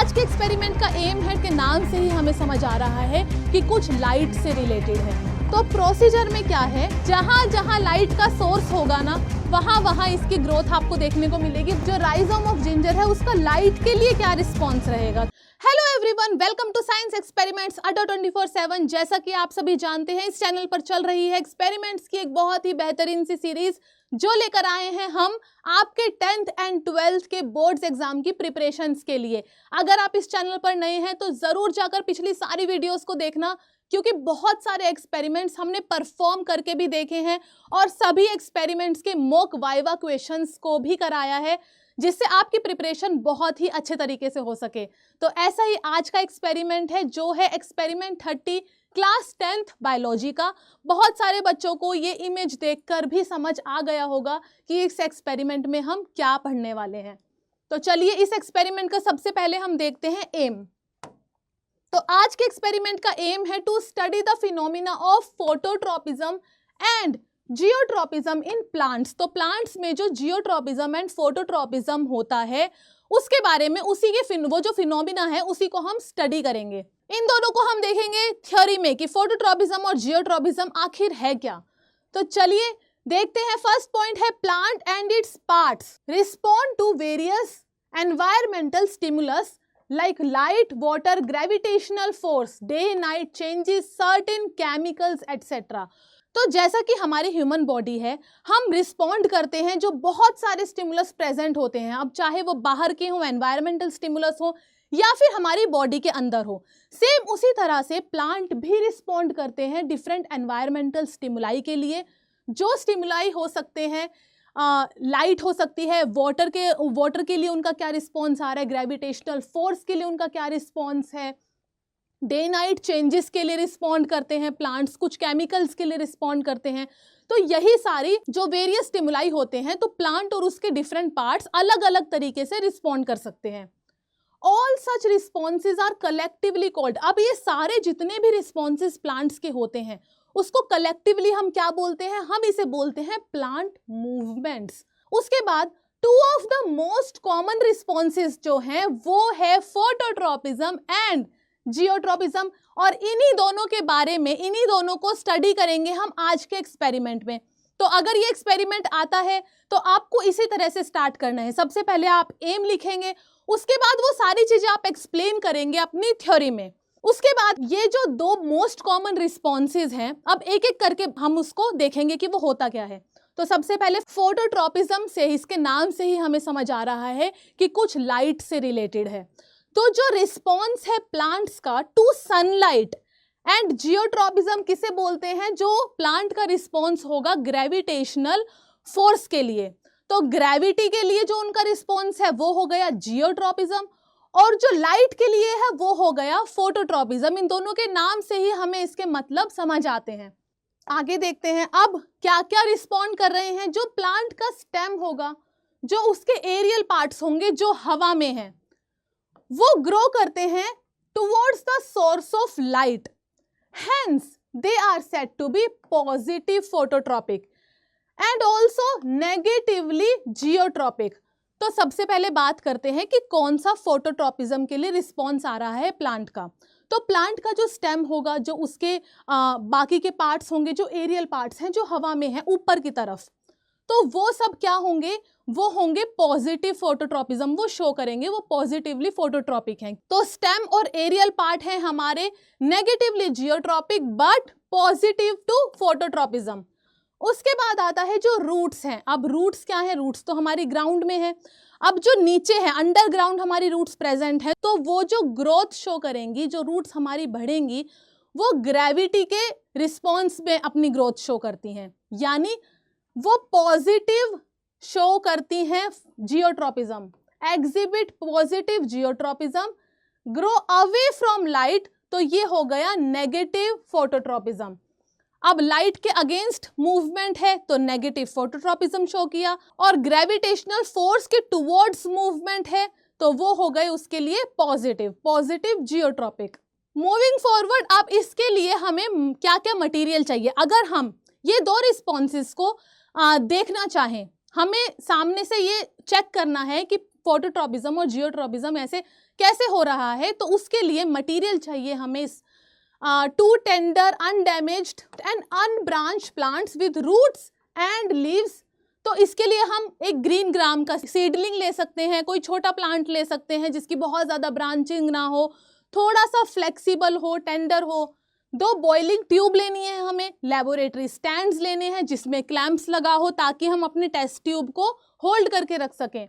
आज के एक्सपेरिमेंट का एम है कि नाम से ही हमें समझ आ रहा है कि कुछ लाइट से रिलेटेड है। तो प्रोसीजर में क्या है, जहां जहां लाइट का सोर्स होगा ना वहां वहां इसकी ग्रोथ आपको देखने को मिलेगी। जो राइजोम ऑफ जिंजर है उसका लाइट के लिए क्या रिस्पॉन्स रहेगा। Hello everyone, welcome to science experiments Adda 24/7। जैसा कि आप सभी जानते हैं, इस चैनल पर चल रही है एक्सपेरिमेंट्स की एक बहुत ही बेहतरीन सी सीरीज जो लेकर आए हैं हम आपके 10th एंड 12th के बोर्ड्स एग्जाम की प्रिपरेशंस के लिए। अगर आप इस चैनल पर नए हैं तो जरूर जाकर पिछली सारी वीडियोस को देखना, क्योंकि बहुत सारे एक्सपेरिमेंट्स हमने परफॉर्म करके भी देखे हैं और सभी एक्सपेरिमेंट्स के मॉक वाइवा क्वेश्चंस को भी कराया है, जिससे आपकी प्रिपरेशन बहुत ही अच्छे तरीके से हो सके। तो ऐसा ही आज का एक्सपेरिमेंट है जो है एक्सपेरिमेंट 30 क्लास 10th बायोलॉजी का। बहुत सारे बच्चों को ये इमेज देखकर भी समझ आ गया होगा कि इस एक्सपेरिमेंट में हम क्या पढ़ने वाले हैं। तो चलिए इस एक्सपेरिमेंट का सबसे पहले हम देखते हैं एम। तो आज के एक्सपेरिमेंट का एम है to study the phenomena of phototropism and geotropism in plants. तो प्लांट्स में जो जियोट्रॉपिज्म एंड फोटोट्रॉपिज्म होता है उसके बारे में, उसी के वो जो फिनोमिना है उसी को हम स्टडी करेंगे। इन दोनों को हम देखेंगे थ्योरी में कि फोटोट्रॉपिज्म और जियोट्रॉपिज्म आखिर है क्या। तो चलिए देखते हैं। फर्स्ट पॉइंट है plant and its parts respond to various environmental stimulus like light, water, gravitational force, day, night changes, certain chemicals, etc. तो जैसा कि हमारी ह्यूमन बॉडी है, हम रिस्पॉन्ड करते हैं जो बहुत सारे स्टिमुलस प्रेजेंट होते हैं, अब चाहे वो बाहर के हो, एनवायरमेंटल स्टिमुलस हो या फिर हमारी बॉडी के अंदर हो। सेम उसी तरह से प्लांट भी रिस्पॉन्ड करते हैं डिफरेंट एनवायरमेंटल स्टिमुलाई के लिए। जो स्टिमुलाई हो सकते हैं, लाइट हो सकती है, वाटर के लिए उनका क्या रिस्पॉन्स आ रहा है, ग्रेविटेशनल फोर्स के लिए उनका क्या रिस्पॉन्स है, डे नाइट चेंजेस के लिए रिस्पॉन्ड करते हैं प्लांट्स, कुछ केमिकल्स के लिए रिस्पॉन्ड करते हैं। तो यही सारी जो वेरियस स्टिमुलाई होते हैं, तो प्लांट और उसके डिफरेंट पार्ट्स अलग अलग तरीके से रिस्पॉन्ड कर सकते हैं। All such responses are collectively called. अब ये सारे जितने भी रिस्पॉन्सेज प्लांट्स के होते हैं उसको कलेक्टिवली हम क्या बोलते हैं, हम इसे बोलते हैं प्लांट मूवमेंट्स। उसके बाद two of the most common responses जो हैं वो है फोटोट्रॉपिज्म एंड जियोट्रॉपिज्म, और इन्हीं दोनों के बारे में, इन्हीं दोनों को स्टडी करेंगे हम आज के एक्सपेरिमेंट में। तो अगर ये एक्सपेरिमेंट आता है तो आपको इसी तरह से स्टार्ट करना है। सबसे पहले आप एम लिखेंगे, उसके बाद वो सारी चीजें आप एक्सप्लेन करेंगे अपनी थ्योरी में। उसके बाद ये जो दो मोस्ट कॉमन रिस्पॉन्सेज हैं, अब एक एक करके हम उसको देखेंगे कि वो होता क्या है। तो सबसे पहले फोटोट्रॉपिज्म से, इसके नाम से ही हमें समझ आ रहा है कि कुछ लाइट से रिलेटेड है। तो जो रिस्पॉन्स है प्लांट्स का टू सनलाइट, एंड जियोट्रॉपिज्म किसे बोलते हैं, जो प्लांट का रिस्पॉन्स होगा ग्रेविटेशनल फोर्स के लिए। तो ग्रेविटी के लिए जो उनका रिस्पॉन्स है वो हो गया जियोट्रॉपिज्म, और जो लाइट के लिए है वो हो गया फोटोट्रॉपिज्म। इन दोनों के नाम से ही हमें इसके मतलब समझ आते हैं। आगे देखते हैं अब क्या क्या रिस्पॉन्ड कर रहे हैं। जो प्लांट का स्टेम होगा, जो उसके एरियल पार्ट्स होंगे जो हवा में हैं, वो ग्रो करते हैं towards the source of light, hence they are said to be positive phototropic and also negatively geotropic. तो सबसे पहले बात करते हैं कि कौन सा फोटोट्रॉपिज्म के लिए रिस्पॉन्स आ रहा है प्लांट का। तो प्लांट का जो स्टेम होगा, जो उसके बाकी के पार्ट्स होंगे, जो एरियल पार्ट्स हैं जो हवा में हैं ऊपर की तरफ, तो वो सब क्या होंगे, वो होंगे पॉजिटिव फोटोट्रॉपिज्म, वो शो करेंगे, वो पॉजिटिवली फोटोट्रॉपिक हैं। तो स्टेम और एरियल पार्ट हैं हमारे negatively geotropic but positive to phototropism. उसके बाद आता है जो रूट्स हैं। अब रूट्स क्या है, रूट्स तो हमारी ग्राउंड में है। अब जो नीचे है, अंडरग्राउंड हमारी रूट्स प्रेजेंट है, तो वो जो ग्रोथ शो करेंगी, जो रूट्स हमारी बढ़ेंगी, वो ग्रेविटी के रिस्पॉन्स में अपनी ग्रोथ शो करती हैं, यानी वो पॉजिटिव शो करती हैं geotropism, exhibit positive geotropism, grow away from light, तो ये हो गया नेगेटिव फोटोट्रॉपिज्म। अब लाइट के अगेंस्ट मूवमेंट है तो नेगेटिव फोटोट्रॉपिज्म शो किया, और ग्रेविटेशनल फोर्स के टुवर्ड्स मूवमेंट है तो वो हो गए उसके लिए पॉजिटिव जियोट्रॉपिक। मूविंग फॉरवर्ड, अब इसके लिए हमें क्या क्या मटेरियल चाहिए। अगर हम ये दो रिस्पॉन्सेस को देखना चाहें, हमें सामने से ये चेक करना है कि फोटोट्रॉपिज्म और जियोट्रॉपिज्म ऐसे कैसे हो रहा है, तो उसके लिए मटेरियल चाहिए हमें 2 tender undamaged and unbranch plants with roots and leaves. तो इसके लिए हम एक ग्रीन ग्राम का सीडलिंग ले सकते हैं, कोई छोटा प्लांट ले सकते हैं जिसकी बहुत ज़्यादा ब्रांचिंग ना हो, थोड़ा सा फ्लेक्सिबल हो, टेंडर हो। 2 बॉइलिंग ट्यूब लेनी है हमें, लेबोरेटरी स्टैंड्स लेने हैं जिसमें क्लैंप्स लगा हो ताकि हम अपने टेस्ट ट्यूब को होल्ड करके रख सकें।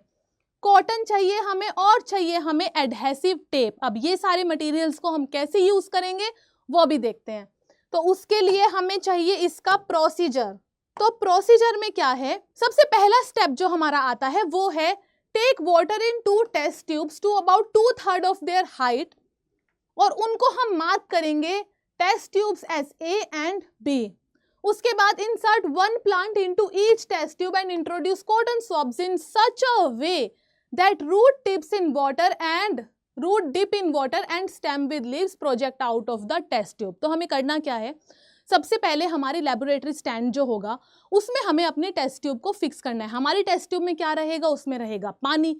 कॉटन चाहिए हमें और चाहिए हमें एडहेसिव टेप। अब ये सारे मटेरियल्स को हम कैसे यूज़ करेंगे वो भी देखते हैं। तो उसके लिए हमें चाहिए इसका प्रोसीजर। तो प्रोसीजर में क्या है, सबसे पहला स्टेप जो हमारा आता है वो है take water in 2 test tubes to about 2/3 of their height, और उनको हम मार्क करेंगे test tubes as A and B. उसके बाद insert 1 plant into each test tube and introduce cotton swabs in such a way that root dip in water and stem with leaves project out of the test tube. तो हमें करना क्या है, सबसे पहले हमारी लेबोरेटरी स्टैंड जो होगा उसमें हमें अपने टेस्ट ट्यूब को फिक्स करना है। हमारी टेस्ट ट्यूब में क्या रहेगा, उसमें रहेगा पानी।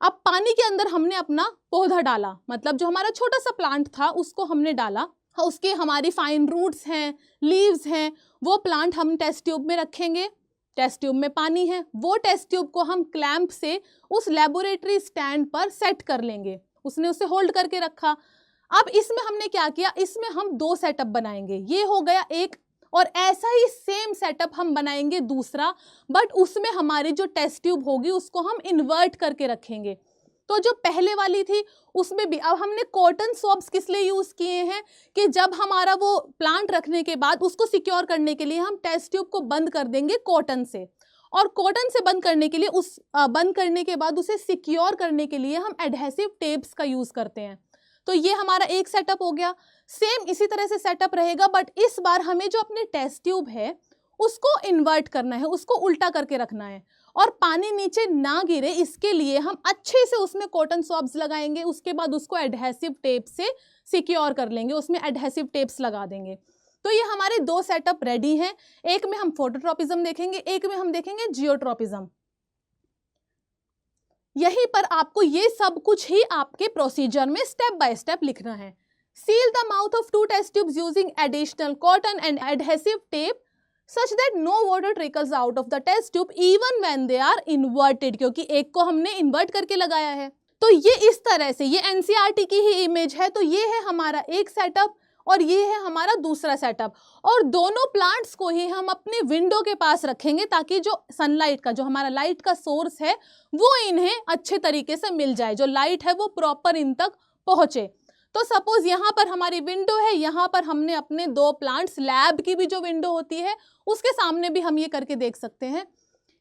अब पानी के अंदर हमने अपना पौधा डाला, मतलब जो हमारा छोटा सा प्लांट था उसको हमने डाला, उसके हमारी फाइन रूट्स हैं, लीव्स हैं, वो प्लांट हम टेस्ट ट्यूब में रखेंगे। टेस्ट ट्यूब में पानी है, वो टेस्ट ट्यूब को हम क्लैंप से उस लेबोरेटरी स्टैंड पर सेट कर लेंगे। उसने उसे होल्ड करके रखा। अब इसमें हमने क्या किया, इसमें हम 2 सेटअप बनाएंगे। ये हो गया एक, और ऐसा ही सेम सेटअप हम बनाएंगे दूसरा, बट उसमें हमारी जो टेस्ट ट्यूब होगी उसको हम इन्वर्ट करके रखेंगे। तो जो पहले वाली थी उसमें भी अब हमने कॉटन स्वब्स किस लिए यूज़ किए हैं कि जब हमारा वो प्लांट रखने के बाद उसको सिक्योर करने के लिए हम टेस्ट ट्यूब को बंद कर देंगे कॉटन से, और कॉटन से बंद करने के लिए बंद करने के बाद उसे सिक्योर करने के लिए हम एडहेसिव टेप्स का यूज़ करते हैं। तो ये हमारा एक सेटअप हो गया। सेम इसी तरह से सेटअप रहेगा, बट इस बार हमें जो अपने टेस्ट ट्यूब है उसको इन्वर्ट करना है, उसको उल्टा करके रखना है और पानी नीचे ना गिरे, इसके लिए हम अच्छे से उसमें कॉटन स्वब्स लगाएंगे। उसके बाद उसको एडहेसिव टेप से सिक्योर कर लेंगे, उसमें एडहेसिव टेप्स लगा देंगे। तो ये हमारे 2 सेटअप रेडी हैं। एक में हम फोटोट्रॉपिज्म देखेंगे, एक में हम देखेंगे जियोट्रॉपिज्म। यहीं पर आपको ये सब कुछ ही आपके प्रोसीजर में स्टेप बाय स्टेप लिखना है। Seal the mouth of 2 test tubes using additional cotton and adhesive tape such that no water trickles out of the test tube even when they are inverted, क्योंकि एक को हमने invert करके लगाया है। तो ये इस तरह से, ये एनसीईआरटी की ही इमेज है। तो ये है हमारा एक सेटअप और ये है हमारा दूसरा सेटअप, और दोनों प्लांट्स को ही हम अपने विंडो के पास रखेंगे ताकि जो सनलाइट का, जो हमारा लाइट का सोर्स है वो इन्हें अच्छे तरीके से मिल जाए, जो लाइट है वो प्रॉपर इन तक पहुँचे। तो सपोज यहाँ पर हमारी विंडो है, यहाँ पर हमने अपने 2 प्लांट्स, लैब की भी जो विंडो होती है उसके सामने भी हम ये करके देख सकते हैं।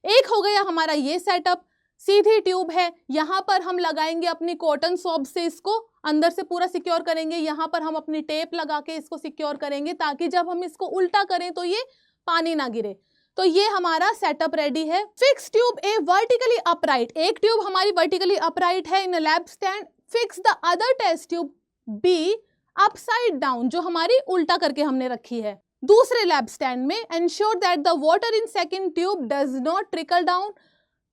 एक हो गया हमारा ये सेटअप, सीधी ट्यूब है, यहाँ पर हम लगाएंगे अपनी कॉटन स्वब से, इसको अंदर से पूरा सिक्योर करेंगे। यहाँ पर हम अपनी टेप लगा के इसको सिक्योर करेंगे ताकि जब हम इसको उल्टा करें तो ये पानी ना गिरे। तो ये हमारा सेटअप रेडी है। Fix tube A vertically upright, एक ट्यूब हमारी वर्टिकली अपराइट है in a lab stand. Fix the other test tube B upside down, जो हमारी उल्टा करके हमने रखी है दूसरे लैब स्टैंड में। Ensure that the water in second tube does not trickle down.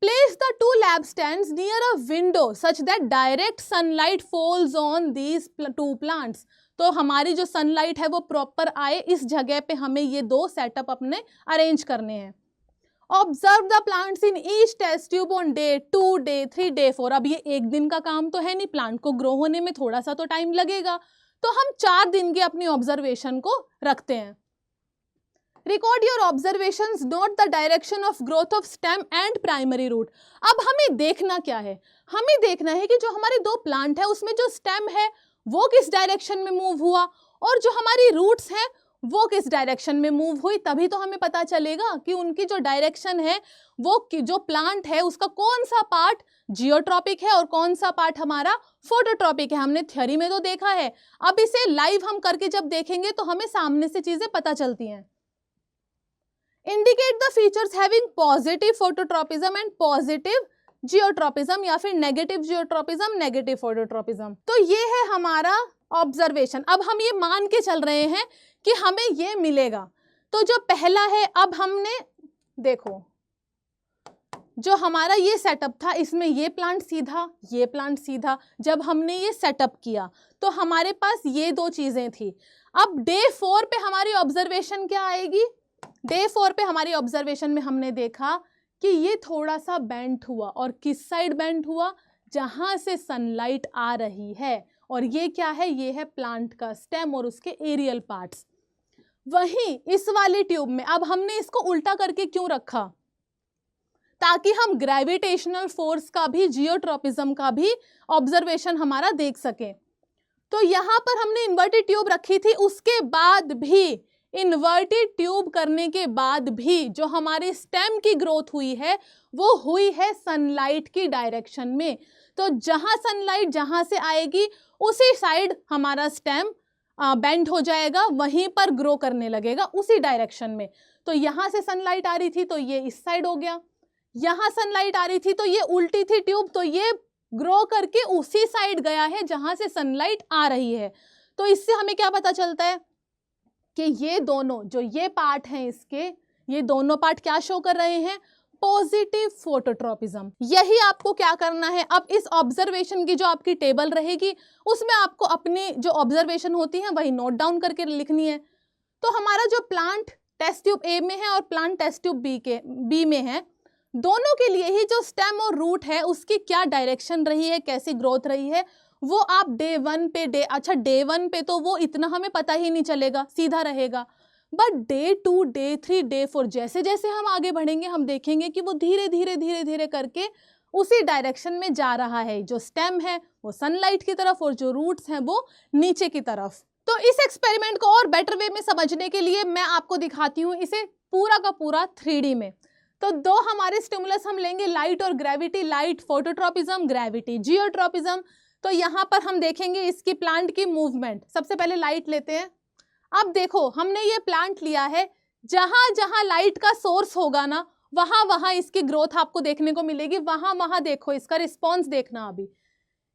Place the 2 lab stands near a window such that direct sunlight falls on these 2 plants. तो हमारी जो सनलाइट है वो प्रॉपर आए, इस जगह पे हमें ये 2 सेटअप अपने अरेंज करने हैं। Observe the plants in each test tube on day 2, day 3, day 4। अब ये एक दिन का काम तो है नहीं, प्लांट को ग्रो होने में थोड़ा सा तो टाइम लगेगा, तो हम 4 दिन की अपनी ऑब्जर्वेशन को रखते हैं। Record your observations, note the direction of growth of stem and primary root. अब हमें देखना क्या है, हमें देखना है कि जो हमारे 2 प्लांट है उसमें जो स्टेम है वो किस डायरेक्शन में मूव हुआ और जो हमारी रूट्स हैं वो किस डायरेक्शन में मूव हुई। तभी तो हमें पता चलेगा कि उनकी जो डायरेक्शन है वो जो प्लांट है उसका कौन सा पार्ट जियोट्रॉपिक है और कौन सा पार्ट हमारा फोटोट्रॉपिक है। हमने थ्योरी में तो देखा है, अब इसे लाइव हम करके जब देखेंगे तो हमें सामने से चीजें पता चलती हैं। Indicate the features having positive phototropism and positive geotropism, या फिर नेगेटिव जियोट्रॉपिज्म, नेगेटिव फोटोट्रॉपिज्म। तो ये है हमारा ऑब्जर्वेशन। अब हम ये मान के चल रहे हैं कि हमें ये मिलेगा। तो जो पहला है, अब हमने देखो जो हमारा ये सेटअप था, इसमें ये प्लांट सीधा, ये प्लांट सीधा, जब हमने ये सेटअप किया तो हमारे पास ये दो चीजें थी। अब डे 4 पे हमारी ऑब्जर्वेशन क्या आएगी? डे 4 पे हमारी ऑब्जर्वेशन में हमने देखा कि ये थोड़ा सा बेंट हुआ, और किस साइड बेंट हुआ? जहां से सनलाइट आ रही है। और ये क्या है? ये है प्लांट का स्टेम और उसके एरियल पार्ट्स। वहीं इस वाली ट्यूब में अब हमने इसको उल्टा करके क्यों रखा? ताकि हम ग्रेविटेशनल फोर्स का भी, जियोट्रॉपिज्म का भी ऑब्जर्वेशन हमारा देख सके। तो यहां पर हमने इन्वर्टेड ट्यूब रखी थी, उसके बाद भी, इन्वर्टेड ट्यूब करने के बाद भी जो हमारे स्टेम की ग्रोथ हुई है वो हुई है सनलाइट की डायरेक्शन में। तो जहां सनलाइट जहां से आएगी उसी साइड हमारा स्टेम बेंड हो जाएगा, वहीं पर ग्रो करने लगेगा उसी डायरेक्शन में। तो यहां से सनलाइट आ रही थी तो ये इस साइड हो गया, यहां सनलाइट आ रही थी तो ये उल्टी थी ट्यूब, तो ये ग्रो करके उसी साइड गया है जहां से सनलाइट आ रही है। तो इससे हमें क्या पता चलता है कि ये दोनों जो ये पार्ट हैं इसके, ये दोनों पार्ट क्या शो कर रहे हैं? Positive phototropism. यही आपको क्या करना है, अब इस ऑब्जर्वेशन की जो आपकी टेबल रहेगी उसमें आपको अपनी जो ऑब्जर्वेशन होती है वही नोट डाउन करके लिखनी है। तो हमारा जो प्लांट टेस्ट ट्यूब ए में है और प्लांट टेस्ट ट्यूब बी में है, दोनों के लिए ही जो स्टेम और रूट है उसकी क्या डायरेक्शन रही है, कैसी ग्रोथ रही है, वो आप डे 1 पे डे 1 पे तो वो इतना हमें पता ही नहीं चलेगा, सीधा रहेगा। बट डे 2, डे 3, डे 4 जैसे जैसे हम आगे बढ़ेंगे हम देखेंगे कि वो धीरे धीरे धीरे धीरे करके उसी डायरेक्शन में जा रहा है। जो स्टेम है वो सनलाइट की तरफ और जो रूट्स हैं वो नीचे की तरफ। तो इस एक्सपेरिमेंट को और बेटर वे में समझने के लिए मैं आपको दिखाती हूँ इसे पूरा का पूरा 3D में। तो दो हमारे स्टिमुलस हम लेंगे, लाइट और gravity. Light phototropism, gravity geotropism. तो यहाँ पर हम देखेंगे इसकी प्लांट की मूवमेंट। सबसे पहले लाइट लेते हैं। अब देखो हमने ये प्लांट लिया है, जहां जहां लाइट का सोर्स होगा ना वहां वहां इसकी ग्रोथ आपको देखने को मिलेगी। वहां वहां देखो, इसका रिस्पॉन्स देखना। अभी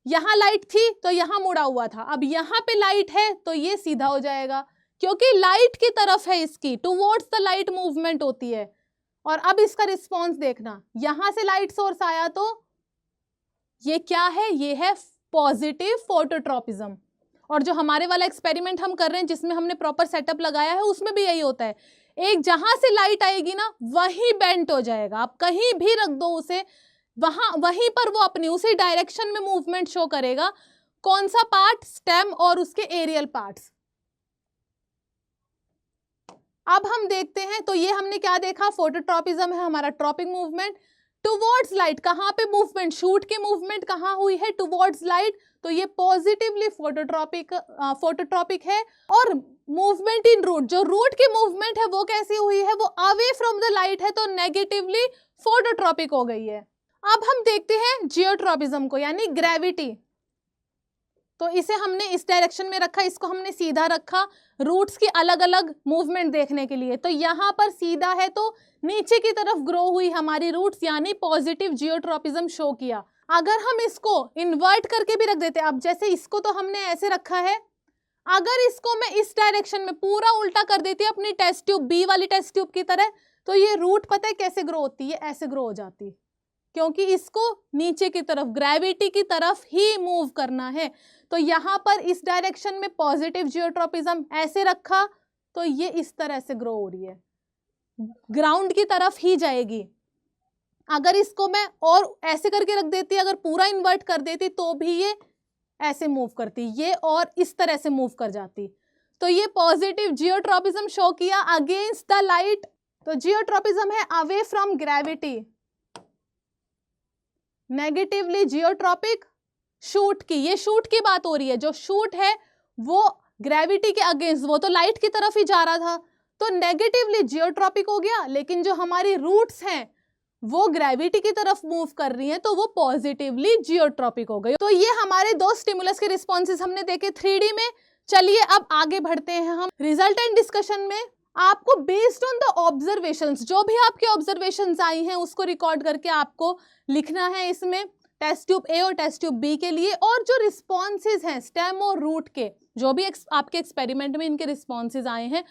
यहाँ लाइट थी तो यहाँ मुड़ा हुआ था, अब यहाँ पे लाइट है तो ये सीधा हो जाएगा, क्योंकि लाइट की तरफ है इसकी, टुवर्ड्स द लाइट मूवमेंट होती है। और अब इसका रिस्पॉन्स देखना, यहां से लाइट सोर्स आया तो ये क्या है? ये है पॉजिटिव फोटोट्रॉपिज्म। और जो हमारे वाला एक्सपेरिमेंट हम कर रहे हैं जिसमें हमने प्रॉपर सेटअप लगाया है उसमें भी यही होता है। एक जहां से लाइट आएगी ना वहीं बेंट हो जाएगा, आप कहीं भी रख दो उसे, वहीं पर वो अपनी उसी डायरेक्शन में मूवमेंट शो करेगा। कौन सा पार्ट? स्टेम और उसके एरियल पार्ट्स। अब हम देखते हैं, तो ये हमने क्या देखा? फोटोट्रॉपिज्म है हमारा, ट्रॉपिक मूवमेंट टुवर्ड्स लाइट। कहां पे मूवमेंट? शूट की मूवमेंट कहां हुई है? Towards light. तो ये पॉजिटिवली फोटोट्रॉपिक है। और मूवमेंट इन रूट, जो रूट की मूवमेंट है वो कैसी हुई है? वो अवे फ्रॉम द लाइट है, तो नेगेटिवली फोटोट्रॉपिक हो गई है। अब हम देखते हैं जियोट्रॉपिज्म को, यानी ग्रेविटी। तो इसे हमने इस डायरेक्शन में रखा, इसको हमने सीधा रखा रूट्स की अलग अलग मूवमेंट देखने के लिए। तो यहाँ पर सीधा है तो नीचे की तरफ ग्रो हुई हमारी रूट्स, यानी पॉजिटिव जियोट्रॉपिज्म शो किया। अगर हम इसको इन्वर्ट करके भी रख देते, अब जैसे इसको तो हमने ऐसे रखा है, अगर इसको मैं इस डायरेक्शन में पूरा उल्टा कर देती अपनी टेस्ट ट्यूब, बी वाली टेस्ट ट्यूब की तरह, तो ये रूट पता है कैसे ग्रो होती है? ऐसे ग्रो हो जाती, क्योंकि इसको नीचे की तरफ, ग्रेविटी की तरफ ही मूव करना है। तो यहाँ पर इस डायरेक्शन में पॉजिटिव जियोट्रॉपिज्म ऐसे रखा तो ये इस तरह से ग्रो हो रही है, ग्राउंड की तरफ ही जाएगी। अगर इसको मैं और ऐसे करके रख देती, अगर पूरा इन्वर्ट कर देती तो भी ये ऐसे मूव करती, ये और इस तरह से मूव कर जाती। तो ये पॉजिटिव जियोट्रॉपिज्म शो किया अगेंस्ट द लाइट। तो जियोट्रॉपिज्म है away from gravity, negatively geotropic shoot की। ये शूट की बात हो रही है, जो शूट है वो ग्रेविटी के अगेंस्ट, वो तो लाइट की तरफ ही जा रहा था, तो नेगेटिवली जियोट्रॉपिक हो गया। लेकिन जो हमारी रूट्स हैं वो ग्रेविटी की तरफ मूव कर रही हैं, तो वो पॉजिटिवली जियोट्रॉपिक हो गई। तो ये हमारे दो स्टिमुलस के रिस्पॉन्सेज हमने देखे 3D में। चलिए अब आगे बढ़ते हैं हम रिजल्टेंट डिस्कशन में। आपको बेस्ड ऑन द ऑब्जर्वेशंस, जो भी आपके ऑब्जर्वेशंस आई हैं उसको रिकॉर्ड करके आपको लिखना है इसमें, टेस्ट ट्यूब ए और टेस्ट ट्यूब बी के लिए। और जो रिस्पॉन्सेज हैं स्टेम और रूट के, जो भी आपके एक्सपेरिमेंट में इनके रिस्पॉन्सेज आए हैं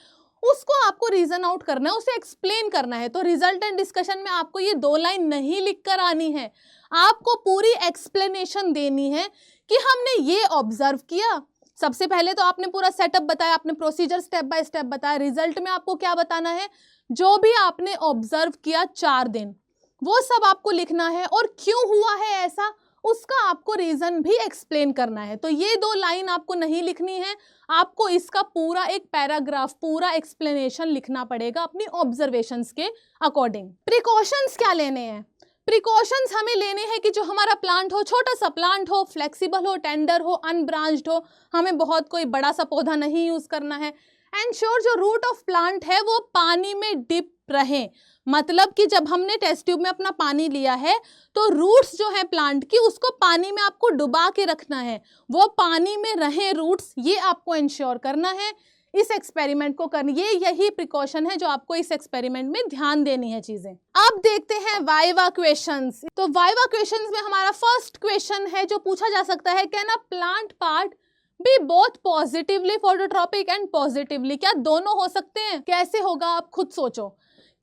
उसको आपको रीजन आउट करना है, उसे एक्सप्लेन करना है। तो रिजल्टेंट डिस्कशन में आपको ये 2 लाइन नहीं लिखकर आनी है, आपको पूरी एक्सप्लेनेशन देनी है कि हमने ये ऑब्जर्व किया। सबसे पहले तो आपने पूरा सेटअप बताया, आपने प्रोसीजर स्टेप बाय स्टेप बताया। रिजल्ट में आपको क्या बताना है, जो भी आपने ऑब्जर्व किया 4 दिन वो सब आपको लिखना है, और क्यों हुआ है ऐसा उसका आपको रीजन भी एक्सप्लेन करना है। तो ये 2 लाइन आपको नहीं लिखनी है, आपको इसका पूरा एक पैराग्राफ, पूरा एक्सप्लेनेशन लिखना पड़ेगा अपनी ऑब्जर्वेशंस के अकॉर्डिंग। प्रिकॉशंस क्या लेने हैं, प्रिकॉशंस हमें लेने हैं कि जो हमारा प्लांट हो, छोटा सा प्लांट हो, फ्लेक्सिबल हो, टेंडर हो, अनब्रांच्ड हो, हमें बहुत कोई बड़ा सा पौधा नहीं यूज करना है। एंश्योर जो रूट ऑफ प्लांट है वो पानी में डिप रहे, मतलब कि जब हमने टेस्ट ट्यूब में अपना पानी लिया है तो रूट्स जो है प्लांट की उसको पानी में आपको डुबा के रखना है, वो पानी में रहे रूट्स, ये आपको इंश्योर करना है। इस एक्सपेरिमेंट को करनी, ये यही प्रिकॉशन है जो आपको इस एक्सपेरिमेंट में ध्यान देनी है चीजें। अब देखते हैं वाइवा क्वेश्चंस। तो वाइवा क्वेश्चंस में हमारा फर्स्ट क्वेश्चन है जो पूछा जा सकता है, can a plant part be both positively phototropic and positively, क्या दोनों हो सकते हैं? कैसे होगा आप खुद सोचो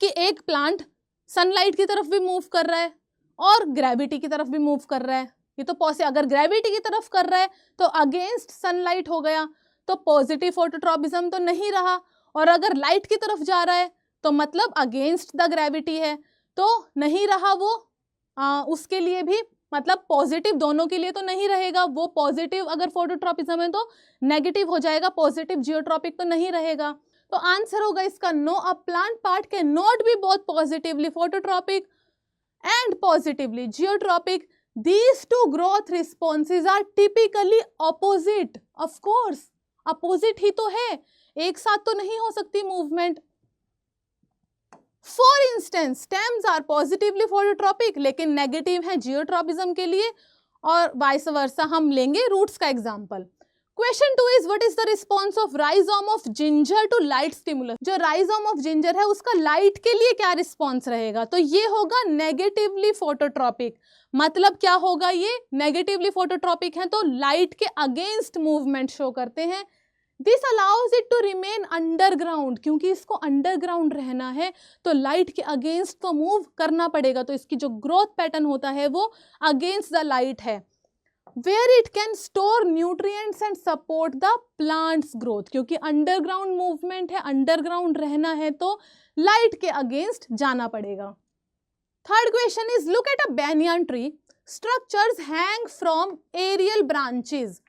कि एक प्लांट सनलाइट की तरफ भी मूव कर रहा है और ग्रेविटी की तरफ भी मूव कर रहा है, ये तो अगर ग्रेविटी की तरफ कर रहा है तो अगेंस्ट सनलाइट हो गया, तो पॉजिटिव फोटोट्रॉपिज्म तो नहीं रहा, और अगर लाइट की तरफ जा रहा है तो मतलब अगेंस्ट द ग्रेविटी है, तो नहीं रहा वो। उसके लिए भी मतलब पॉजिटिव दोनों के लिए तो नहीं रहेगा, वो पॉजिटिव अगर फोटोट्रॉपिज्म है तो नेगेटिव हो जाएगा, पॉजिटिव जियोट्रॉपिक तो नहीं रहेगा। तो आंसर होगा इसका no, a plant part cannot be both positively phototropic and positively geotropic. These two growth responses are typically opposite. Of course, opposite ही तो है, एक साथ तो नहीं हो सकती मूवमेंट। For instance, stems are positively phototropic लेकिन नेगेटिव है जियोट्रॉपिज्म के लिए, और वाइस वर्सा। हम लेंगे रूट्स का example. Question 2 is what is the response of rhizome of ginger to light stimulus. जो राइजोम ऑफ जिंजर है उसका लाइट के लिए क्या रिस्पॉन्स रहेगा, तो ये होगा नेगेटिवली फोटोट्रॉपिक। मतलब क्या होगा, ये नेगेटिवली फोटोट्रॉपिक है तो लाइट के अगेंस्ट मूवमेंट शो करते हैं। This allows it to remain underground, क्योंकि इसको अंडरग्राउंड रहना है तो लाइट के अगेंस्ट तो मूव करना पड़ेगा, तो इसकी जो ग्रोथ पैटर्न होता है वो अगेंस्ट द लाइट है। Where it can store nutrients and support the plant's growth, क्योंकि अंडरग्राउंड मूवमेंट है, अंडरग्राउंड रहना है तो लाइट के अगेंस्ट जाना पड़ेगा। Third question is look at a banyan tree, structures hang from aerial branches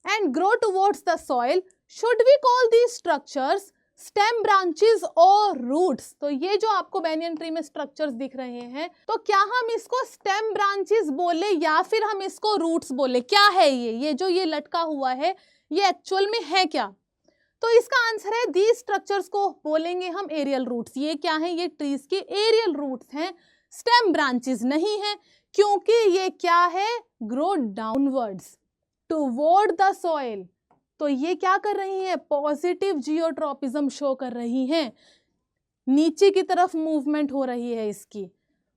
and grow towards the soil. Should we call these structures stem branches और roots? तो ये जो आपको बैनियन ट्री में स्ट्रक्चर्स दिख रहे हैं, तो क्या हम इसको स्टेम ब्रांचेस बोले या फिर हम इसको रूट्स बोले? क्या है ये जो ये लटका हुआ है ये एक्चुअल में है क्या? तो इसका आंसर है दी स्ट्रक्चर्स को बोलेंगे हम एरियल रूट्स। ये क्या है, ये ट्रीज के एरियल रूट्स हैं, स्टेम ब्रांचेस नहीं है, क्योंकि ये क्या है, grow downwards toward the soil. तो ये क्या कर रही है, पॉजिटिव जियोट्रॉपिज्म शो कर रही हैं, नीचे की तरफ मूवमेंट हो रही है इसकी।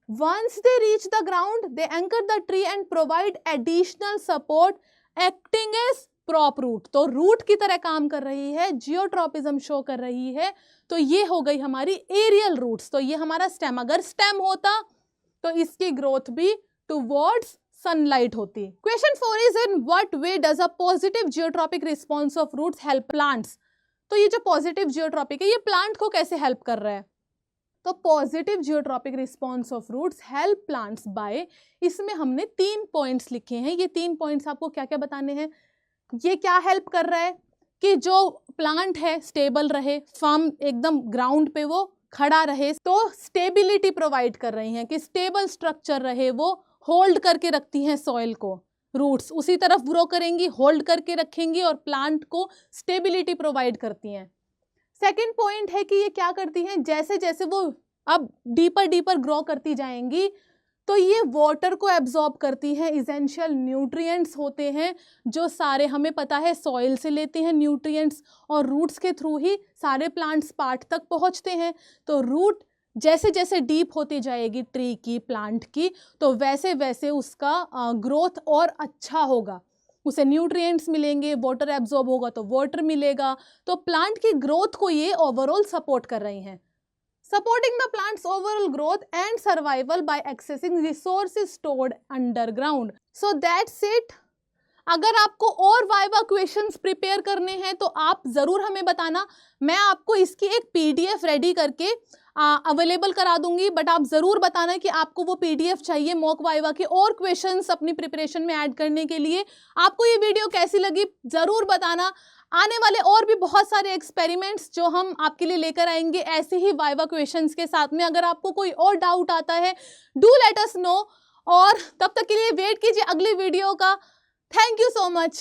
Once they reach the ground they anchor the tree and provide additional support acting as prop root. तो रूट की तरह काम कर रही है, जियोट्रॉपिज्म शो कर रही है, तो ये हो गई हमारी एरियल रूट्स। तो ये हमारा स्टेम, अगर स्टेम होता तो इसकी ग्रोथ भी टुवर्ड्स सनलाइट होती। Question 4 is in what way does a positive geotropic response of roots help plants. तो ये जो पॉजिटिव जियोट्रॉपिक है ये प्लांट को कैसे हेल्प कर रहा है, तो positive geotropic response of roots help plants by, इसमें हमने 3 पॉइंट्स लिखे हैं। ये 3 पॉइंट्स आपको क्या क्या बताने हैं। ये क्या हेल्प कर रहा है कि जो प्लांट है स्टेबल रहे, फर्म एकदम ग्राउंड पे वो खड़ा रहे, तो स्टेबिलिटी प्रोवाइड कर रही हैं कि स्टेबल स्ट्रक्चर रहे, वो होल्ड करके रखती हैं सॉइल को। रूट्स उसी तरफ ग्रो करेंगी, होल्ड करके रखेंगी और प्लांट को स्टेबिलिटी प्रोवाइड करती हैं। सेकेंड पॉइंट है कि ये क्या करती हैं, जैसे जैसे वो अब डीपर ग्रो करती जाएंगी तो ये वाटर को एब्जॉर्ब करती हैं। इसेंशियल न्यूट्रिएंट्स होते हैं जो सारे हमें पता है सॉइल से लेते हैं न्यूट्रिएंट्स, और रूट्स के थ्रू ही सारे प्लांट्स पार्ट तक पहुंचते हैं। तो रूट जैसे जैसे डीप होती जाएगी ट्री की, प्लांट की, तो वैसे वैसे उसका ग्रोथ और अच्छा होगा। उसे न्यूट्रिएंट्स मिलेंगे, वाटर एब्जॉर्ब होगा तो वाटर मिलेगा। तो प्लांट की ग्रोथ को ये ओवरऑल सपोर्ट कर रही हैं। Supporting the plants overall growth and survival by accessing resources stored underground. So that's it. अगर आपको और वाइवा क्वेश्चंस प्रिपेयर करने हैं तो आप ज़रूर हमें बताना, मैं आपको इसकी एक पीडीएफ रेडी करके अवेलेबल करा दूंगी। बट आप ज़रूर बताना कि आपको वो पीडीएफ चाहिए मॉक वाइवा के और क्वेश्चंस अपनी प्रिपरेशन में ऐड करने के लिए। आपको ये वीडियो कैसी लगी ज़रूर बताना। आने वाले और भी बहुत सारे एक्सपेरिमेंट्स जो हम आपके लिए लेकर आएंगे ऐसे ही वाइवा क्वेश्चंस के साथ में। अगर आपको कोई और डाउट आता है डू लेट अस नो, और तब तक के लिए वेट कीजिए अगली वीडियो का। Thank you so much.